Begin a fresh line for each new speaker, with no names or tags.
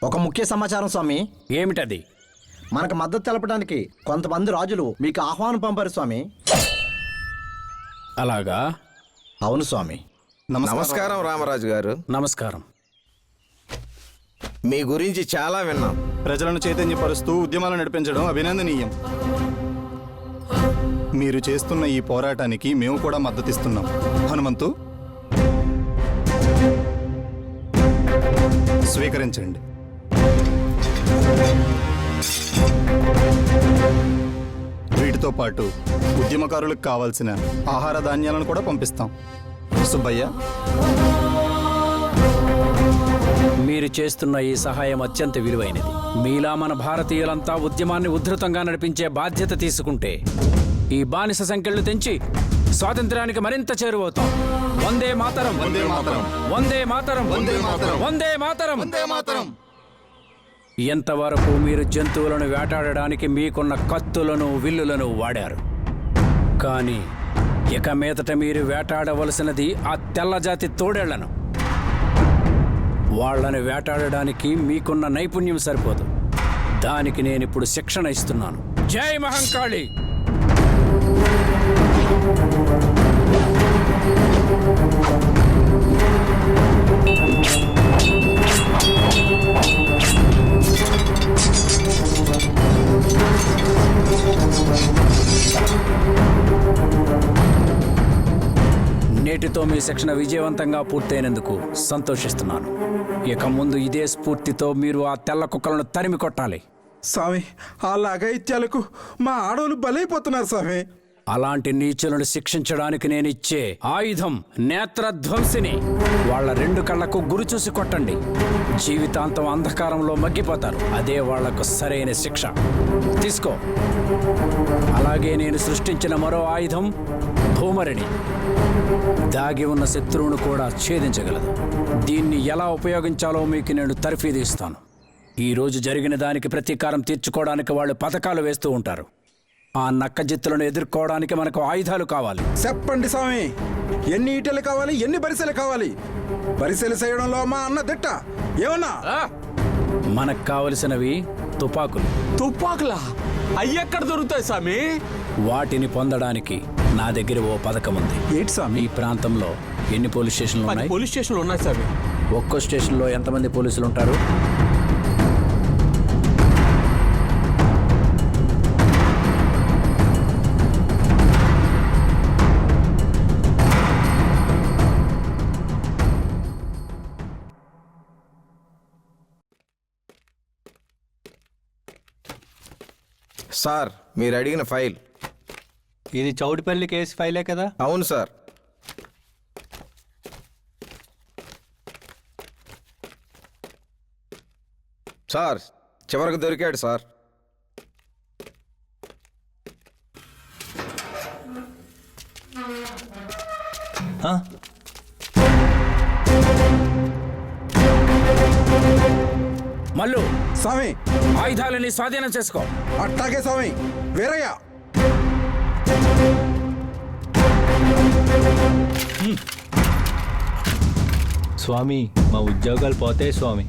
ఒక ముఖ్య సమాచారం స్వామి.
ఏమిటది?
మనకు మద్దతు తెలపడానికి కొంతమంది రాజులు మీకు ఆహ్వానం పంపారు స్వామి.
అలాగా?
అవును స్వామి.
నమస్కారం రామరాజు గారు.
నమస్కారం.
మీ గురించి చాలా విన్నాం.
ప్రజలను చైతన్యపరుస్తూ ఉద్యమాలు నడిపించడం అభినందనీయం. మీరు చేస్తున్న ఈ పోరాటానికి మేము కూడా మద్దతిస్తున్నాం. హనుమంతు, స్వీకరించండి. వీటితో పాటు ఉద్యమకారులకు కావాల్సిన ఆహార ధాన్యాలను కూడా పంపిస్తాం. సుబ్బయ్య,
మీరు చేస్తున్న ఈ సహాయం అత్యంత విలువైనది. మీలా మన భారతీయులంతా ఉద్యమాన్ని ఉధృతంగా నడిపించే బాధ్యత తీసుకుంటే ఈ బానిస సంఖ్యలు తెంచి స్వాతంత్ర్యానికి మరింత చేరువవుతాం. వందే మాతరం,
వందే మాతరం,
వందే మాతరం,
వందే మాతరం,
వందే మాతరం,
వందే మాతరం.
ఎంతవరకు మీరు జంతువులను వేటాడడానికి మీకున్న కత్తులను విల్లులను వాడారు. కానీ ఇక మీదట మీరు వేటాడవలసినది ఆ తెల్లజాతి తోడేళ్లను. వాళ్లను వేటాడడానికి మీకున్న నైపుణ్యం సరిపోదు. దానికి నేనిప్పుడు శిక్షణ ఇస్తున్నాను. జై మహంకాళి! నేటితో మీ శిక్షణ విజయవంతంగా పూర్తయినందుకు సంతోషిస్తున్నాను. ఇక ముందు ఇదే స్ఫూర్తితో మీరు ఆ తెల్ల కుక్కలను తరిమి కొట్టాలి.
స్వామి, ఆ అఘాయిత్యాలకు మా ఆడవాళ్ళు బలైపోతున్నారు స్వామి.
అలాంటి నీచులను శిక్షించడానికి నేను ఇచ్చే ఆయుధం నేత్రధ్వంసిని. వాళ్ళ 2 కళ్లకు గురి చూసి కొట్టండి. జీవితాంతం అంధకారంలో మగ్గిపోతారు. అదే వాళ్లకు సరైన శిక్ష. తీసుకో. అలాగే నేను సృష్టించిన మరో ఆయుధం భూమరిణి. దాగి ఉన్న శత్రువును కూడా ఛేదించగలదు. దీన్ని ఎలా ఉపయోగించాలో మీకు నేను తర్ఫీదు ఇస్తాను. ఈ రోజు జరిగిన దానికి ప్రతీకారం తీర్చుకోవడానికి వాళ్ళు పథకాలు వేస్తూ ఉంటారు. ఆ నక్కజిత్తులను ఎదుర్కోవడానికి మనకు ఆయుధాలు కావాలి.
చెప్పండి స్వామి, ఎన్ని ఈటెలు కావాలి, ఎన్ని బరిసెలు కావాలి? బరిసెలు చేయడంలో మా అన్న దిట్ట. ఏమన్నా
మనకు కావలసినవి తుపాకులు.
తుపాకులా? అయ్యెక్కడ దొరుకుతాయి స్వామి?
వాటిని పొందడానికి నా దగ్గర ఓ పథకం ఉంది.
ఏంటి స్వామి?
ఈ ప్రాంతంలో ఎన్ని పోలీస్ స్టేషన్లు ఉన్నాయి?
పోలీస్ స్టేషన్లు ఉన్నాయి స్వామి.
ఒక్కో స్టేషన్లో ఎంతమంది పోలీసులు ఉంటారు?
సార్, మీరు అడిగిన ఫైల్.
ఇది చౌడిపల్లి కేసు ఫైలే కదా?
అవును సార్. సార్, చివరికి దొరికాడు సార్.
మల్లు,
స్వామి,
ఆయుధాలని స్వాధీనం చేసుకో.
అట్టాగే స్వామి. వీరయ్య,
స్వామి, మా ఉద్యోగాలు పోతాయి స్వామి.